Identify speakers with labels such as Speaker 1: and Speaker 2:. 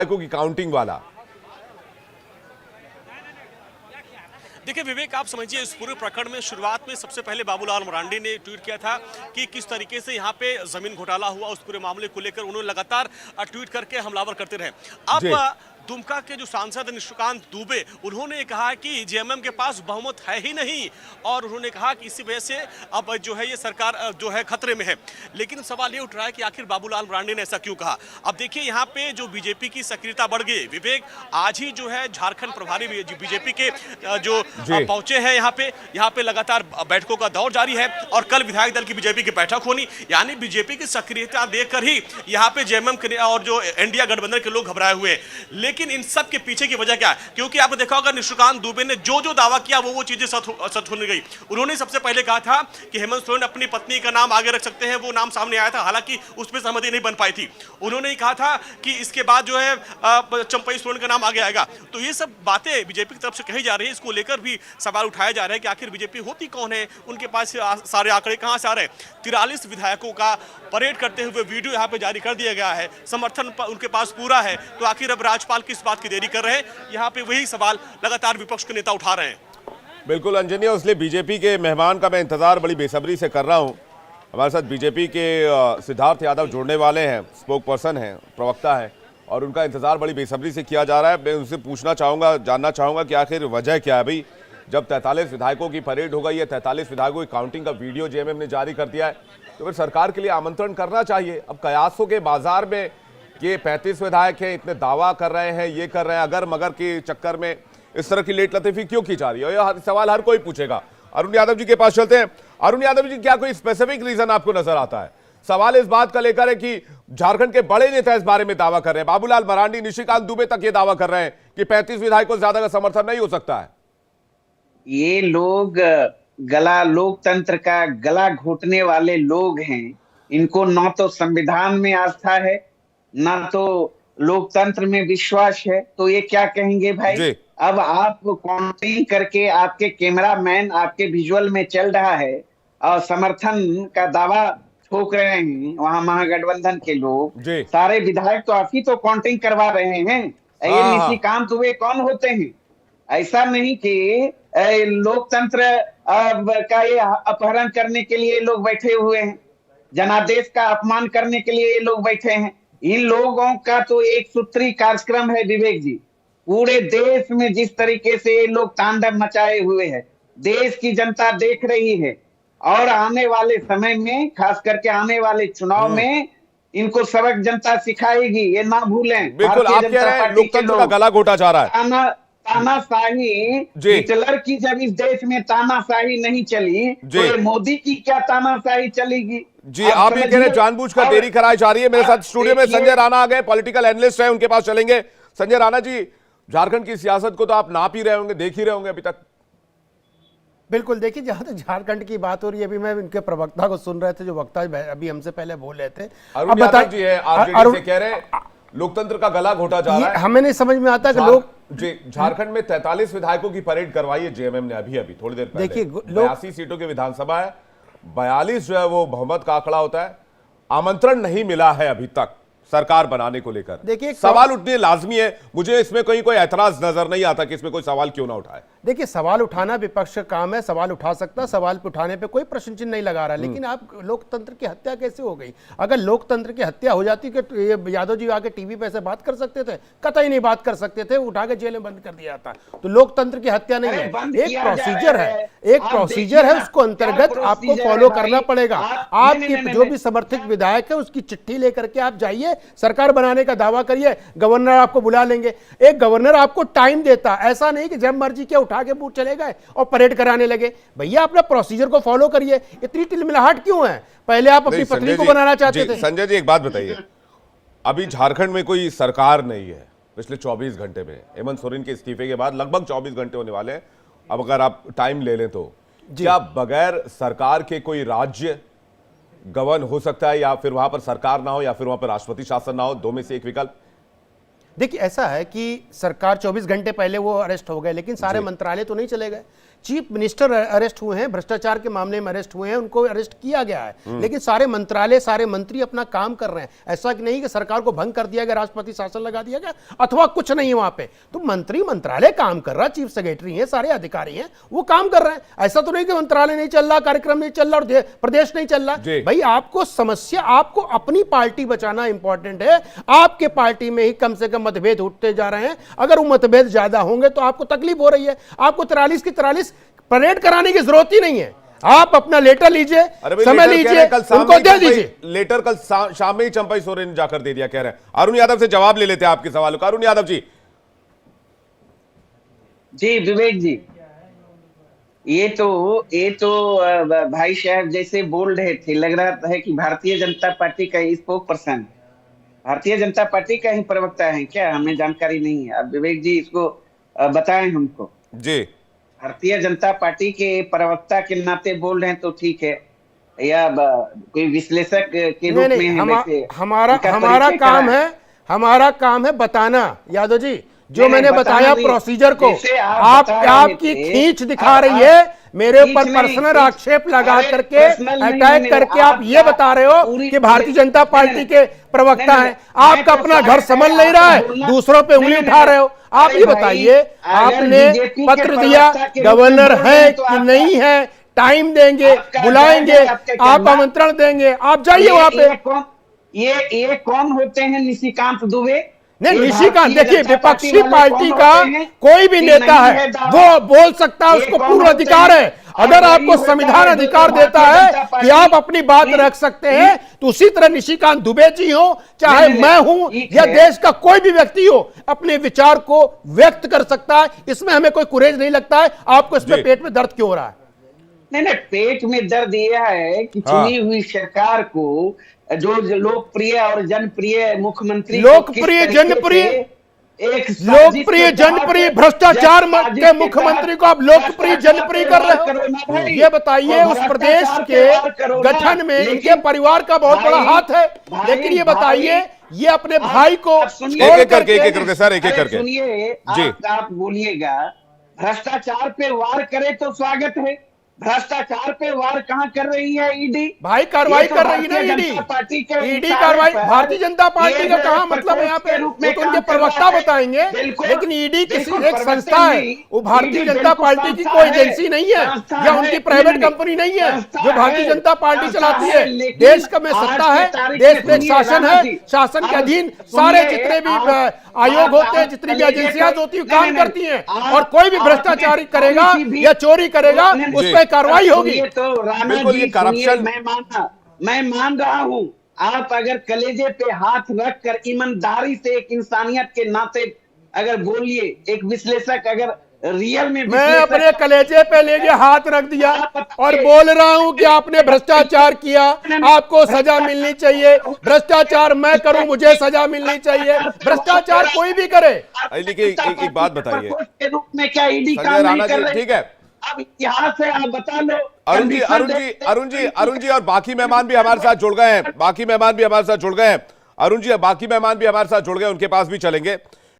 Speaker 1: की काउंटिंग वाला।
Speaker 2: देखिए विवेक, आप समझिए इस पूरे प्रकरण में शुरुआत में सबसे पहले बाबूलाल मरांडी ने ट्वीट किया था कि किस तरीके से यहाँ पे जमीन घोटाला हुआ, उस पूरे मामले को लेकर उन्होंने लगातार ट्वीट करके हमलावर करते रहे। अब
Speaker 1: जी
Speaker 2: दुमका के जो सांसद निशिकांत दुबे, उन्होंने कहा कि जेएमएम के पास बहुमत है ही नहीं, और उन्होंने कहा कि इसी वजह से अब जो है ये सरकार जो है खतरे में है। लेकिन सवाल ये उठ रहा है कि आखिर बाबूलाल मरांडी ने ऐसा क्यों कहा। अब देखिए यहाँ पे जो बीजेपी की सक्रियता बढ़ गई विवेक, आज ही जो है झारखंड प्रभारी बीजेपी के जो पहुंचे हैं यहाँ पे लगातार बैठकों का दौर जारी है, और कल विधायक दल की बीजेपी की बैठक होनी, यानी बीजेपी की सक्रियता देखकर ही यहाँ पे जेएमएम और जो इंडिया गठबंधन के लोग घबराए हुए हैं। लेकिन इन सब के पीछे की वजह क्या है, क्योंकि आपने देखा होगा निशिकांत दुबे ने जो दावा किया वो चीजें सच होने गई। उन्होंने सबसे पहले कहा था कि हेमंत सोरेन अपनी पत्नी का नाम आगे रख सकते हैं, वो नाम सामने आया था, हालांकि उसमें सहमति नहीं बन पाई थी। उन्होंने कहा था कि इसके बाद जो है चंपई सोरेन का नाम आगे आएगा। तो ये सब बातें बीजेपी की तरफ से कही जा रही है, इसको लेकर भी सवाल उठाया जा रहा है कि आखिर बीजेपी होती कौन है, उनके पास सारे आंकड़े कहां से आ रहे हैं। 43 विधायकों का परेड करते हुए वीडियो यहां पे जारी कर दिया गया है, समर्थन उनके पास पूरा है। तो आखिर अब राज्यपाल किस बात की देरी कर रहे हैं, यहां पे वही सवाल लगातार विपक्ष के नेता उठा रहे हैं।
Speaker 1: बिल्कुल अंजनी, इसलिए बीजेपी के मेहमान का मैं इंतजार बड़ी बेसब्री से कर रहा हूं। हमारे साथ बीजेपी के सिद्धार्थ यादव जुड़ने वाले हैं, स्पोक पर्सन हैं, प्रवक्ता है, और उनका इंतजार बड़ी बेसब्री से किया जा रहा है। मैं उनसे पूछना चाहूँगा, जानना चाहूँगा कि आखिर वजह क्या है भाई। जब 43 विधायकों की परेड हो गई है, 43 विधायकों की काउंटिंग का वीडियो जेएमएम ने जारी कर दिया है, तो फिर सरकार के लिए आमंत्रण करना चाहिए। अब कयासों के बाजार में ये 35 विधायक हैं, इतने दावा कर रहे हैं, ये कर रहे हैं, अगर मगर के चक्कर में इस तरह की लेट लतीफी क्यों की जा रही है, यह सवाल हर कोई पूछेगा। अरुण यादव जी के पास चलते हैं। अरुण यादव जी, क्या कोई स्पेसिफिक रीजन आपको नजर आता है? सवाल इस बात का लेकर है कि झारखंड के बड़े नेता इस बारे में दावा कर रहे हैं, बाबूलाल मरांडी, निशिकांत दुबे तक ये दावा कर रहे हैं कि 35 विधायकों से ज्यादा का समर्थन नहीं हो सकता है।
Speaker 3: ये लोग लोकतंत्र का गला घोटने वाले लोग हैं। इनको ना तो संविधान में आस्था है, ना तो लोकतंत्र में विश्वास है। तो ये क्या कहेंगे भाई? अब आप काउंटिंग करके आपके कैमरामैन आपके विजुअल में चल रहा है और समर्थन का दावा ठोक रहे हैं वहां महागठबंधन के लोग। सारे विधायक तो आप ही तो काउंटिंग करवा रहे हैं। ये निशिकांत दुबे कौन होते हैं? ऐसा नहीं कि लोकतंत्र का ये अपहरण करने के लिए लोग बैठे हुए हैं, जनादेश का अपमान करने के लिए ये लोग बैठे हैं। इन लोगों का तो एक सूत्री कार्यक्रम है विवेक जी। पूरे देश में जिस तरीके से ये लोग तांडव मचाए हुए हैं, देश की जनता देख रही है, और आने वाले समय में, खास करके आने वाले चुनाव में, इनको सबक जनता सिखाएगी, ये ना भूलें।
Speaker 1: बिल्कुल, आप कह रहे हैं लोकतंत्र का गला घोटा जा रहा है।
Speaker 3: तानाशाही हिटलर की जब इस देश में तानाशाही नहीं चली, तो ये मोदी की क्या तानाशाही चलेगी?
Speaker 1: जी, आप ये कह रहे हैं जानबूझकर देरी कराई जा रही है। मेरे साथ स्टूडियो में संजय राणा आ गए, पॉलिटिकल एनालिस्ट हैं, उनके पास चलेंगे। संजय राणा जी, झारखंड की सियासत को तो आप नाप ही रहे होंगे, देख ही रहे होंगे अभी तक।
Speaker 4: बिल्कुल, देखिए जहां तक झारखंड की बात हो रही है, अभी मैं इनके प्रवक्ता को सुन रहे थे, जो वक्ता अभी हमसे पहले बोल रहे थे।
Speaker 1: अरुण यादव जी है, आरजेडी से कह रहे हैं लोकतंत्र का गला घोटा जा रहा है।
Speaker 4: हमें नहीं समझ में आता कि लोग
Speaker 1: झारखंड में 43 विधायकों की परेड करवाई है जेएमएम ने अभी थोड़ी देर पहले। देखिए 82 सीटों की विधानसभा है, 42 जो है वो बहुमत का आंकड़ा होता है। आमंत्रण नहीं मिला है अभी तक सरकार बनाने को लेकर। देखिए सवाल उठने लाजमी है, मुझे इसमें कोई ऐतराज नजर नहीं आता कि इसमें कोई सवाल क्यों ना उठाए।
Speaker 4: देखिए सवाल उठाना विपक्ष का काम है, सवाल उठा सकता, सवाल पे उठाने पे कोई प्रश्न चिन्ह नहीं लगा रहा। लेकिन आप लोकतंत्र की हत्या कैसे हो गई? अगर लोकतंत्र की हत्या हो जाती कि ये यादव जी आके टीवी पे ऐसे बात कर सकते थे? कतई नहीं बात कर सकते थे, उठा के जेल में बंद कर दिया था। तो लोकतंत्र की हत्या नहीं है, एक प्रोसीजर है, एक प्रोसीजर है, उसको अंतर्गत आपको फॉलो करना पड़ेगा। आपके जो भी समर्थित विधायक है उसकी चिट्ठी लेकर के आप जाइए, सरकार बनाने का दावा करिए, गवर्नर आपको बुला लेंगे। एक गवर्नर आपको टाइम देता, ऐसा नहीं कि जब मर्जी के उठा के बूथ चले गए और परेड कराने लगे। भैया अपना प्रोसीजर को फॉलो करिए, इतनी टिलमिलाहट क्यों है? पहले आप अपनी पत्नी को बनाना चाहते थे।
Speaker 1: संजय जी एक बात बताइए, अभी झारखंड में कोई सरकार नहीं है पिछले 24 घंटे में, हेमंत सोरेन के इस्तीफे के बाद लगभग 24 घंटे होने वाले हैं। अब अगर आप टाइम ले लें तो क्या बगैर सरकार के कोई राज्य गवर्न हो सकता है, या फिर वहां पर सरकार ना हो, या फिर वहां पर राष्ट्रपति शासन ना हो? दो में से एक विकल्प।
Speaker 4: देखिए ऐसा है कि सरकार 24 घंटे पहले वो अरेस्ट हो गए, लेकिन सारे मंत्रालय तो नहीं चले गए। चीफ मिनिस्टर अरेस्ट हुए हैं, भ्रष्टाचार के मामले में अरेस्ट हुए हैं, उनको अरेस्ट किया गया है, लेकिन सारे मंत्रालय सारे मंत्री अपना काम कर रहे हैं। ऐसा कि नहीं कि सरकार को भंग कर दिया गया, राष्ट्रपति शासन लगा दिया गया अथवा कुछ नहीं है वहां पे। तो मंत्री मंत्रालय काम कर रहा है, चीफ सेक्रेटरी है, सारे अधिकारी हैं, वो काम कर रहे हैं। ऐसा तो नहीं कि मंत्रालय नहीं चल रहा, कार्यक्रम नहीं चल रहा और प्रदेश नहीं चल रहा। भाई आपको समस्या, आपको अपनी पार्टी बचाना इंपॉर्टेंट है। आपके पार्टी में ही कम से कम मतभेद उठते जा रहे हैं, अगर वो मतभेद ज्यादा होंगे तो आपको तकलीफ हो रही है। आपको 43 की 43 परेड कराने की जरूरत ही नहीं है। आप अपना लेटर लीजिए, समय लीजिए, उनको दे दीजिए।
Speaker 1: लेटर कल शाम में ही चंपई सोरेन ने जाकर दे दिया, कह रहे हैं। अरुण यादव से जवाब ले लेते हैं आपके सवालों का। अरुण यादव जी।
Speaker 3: जी विवेक जी, ये तो भाई साहब जैसे बोल रहे थे, लग रहा है कि भारतीय जनता पार्टी का spoke person, Bharatiya Janata party का ही प्रवक्ता है क्या? हमें जानकारी नहीं है। अब विवेक जी इसको बताएं हमको।
Speaker 1: जी,
Speaker 3: भारतीय जनता पार्टी के प्रवक्ता के नाते बोल रहे हैं तो ठीक है, या कोई विश्लेषक के रूप में है?
Speaker 4: हमारा काम है बताना। यादव जी, जो मैंने बताया प्रोसीजर को, आपकी खींच दिखा रही है, मेरे ऊपर पर्सनल आक्षेप लगा करके, अटैक करके आप ये बता रहे हो कि भारतीय जनता पार्टी के प्रवक्ता हैं। आपका अपना घर संभल नहीं रहा है, दूसरों पे उंगली उठा रहे हो। आप ये बताइए, आपने पत्र दिया, गवर्नर है कि नहीं है, टाइम देंगे, बुलाएंगे, आप आमंत्रण देंगे, आप जाइए वहां पे।
Speaker 3: ये कौन होते हैं निशिकांत दुबे?
Speaker 4: नहीं, निशिकांत देखिए, विपक्षी पार्टी का कोई भी नेता है वो बोल सकता है, उसको पूर्ण अधिकार है। अगर आपको संविधान अधिकार देता है कि आप अपनी बात रख सकते हैं, तो उसी तरह निशिकांत दुबे जी हो, चाहे मैं हूं या देश का कोई भी व्यक्ति हो, अपने विचार को व्यक्त कर सकता है। इसमें हमें कोई कुरेज नहीं लगता है। आपको इसमें पेट में दर्द क्यों हो रहा है?
Speaker 3: नहीं, पेट में दर्द यह है कि चुनी हुई सरकार को, जो लोकप्रिय और जनप्रिय मुख्यमंत्री,
Speaker 4: लोकप्रिय जनप्रिय भ्रष्टाचार के मुख्यमंत्री को आप लोकप्रिय जनप्रिय कर रहे हो। ये बताइए, उस प्रदेश के गठन में इनके परिवार का बहुत बड़ा हाथ है, लेकिन ये बताइए, ये अपने भाई को
Speaker 1: एक करके सर, एक करके
Speaker 3: सुनिए। आप बोलिएगा भ्रष्टाचार पे वार करे तो स्वागत है, भ्रष्टाचार पे वार कहां कर रही है ईडी?
Speaker 4: भाई कार्रवाई कर रही है ना ईडी कार्रवाई। भारतीय जनता पार्टी का कहां मतलब है यहाँ पे? वो तो उनके प्रवक्ता बताएंगे, लेकिन ईडी किसी एक संस्था है, वो भारतीय जनता पार्टी की कोई एजेंसी नहीं है या उनकी प्राइवेट कंपनी नहीं है जो भारतीय जनता पार्टी चलाती है। देश का में सत्ता है, देश में एक शासन है, शासन के अधीन सारे जितने भी आयोग होते हैं, जितनी भी एजेंसियां होती है, काम करती हैं, और कोई भी भ्रष्टाचारी करेगा या चोरी करेगा उस पर कार्रवाई होगी।
Speaker 3: तो राणा जी, करप्शन मैं मान रहा हूं, आप अगर कलेजे पे हाथ रख कर ईमानदारी से, एक इंसानियत के नाते अगर बोलिए, एक विश्लेषक अगर रियल में,
Speaker 4: मैं अपने कलेजे पे लेके हाथ रख दिया और बोल रहा हूं कि आपने भ्रष्टाचार किया, आपको सजा मिलनी चाहिए। भ्रष्टाचार मैं करूं, मुझे सजा मिलनी चाहिए। भ्रष्टाचार कोई भी करे।
Speaker 1: एक बात बताइए,
Speaker 3: के रूप में क्या ईडी काम नहीं कर रही?
Speaker 1: ठीक है,
Speaker 3: अब इतिहास है, आप बता लो।
Speaker 1: अरुण जी और बाकी मेहमान भी हमारे साथ जुड़ गए हैं, अरुण जी बाकी मेहमान भी हमारे साथ जुड़ गए, उनके पास भी चलेंगे।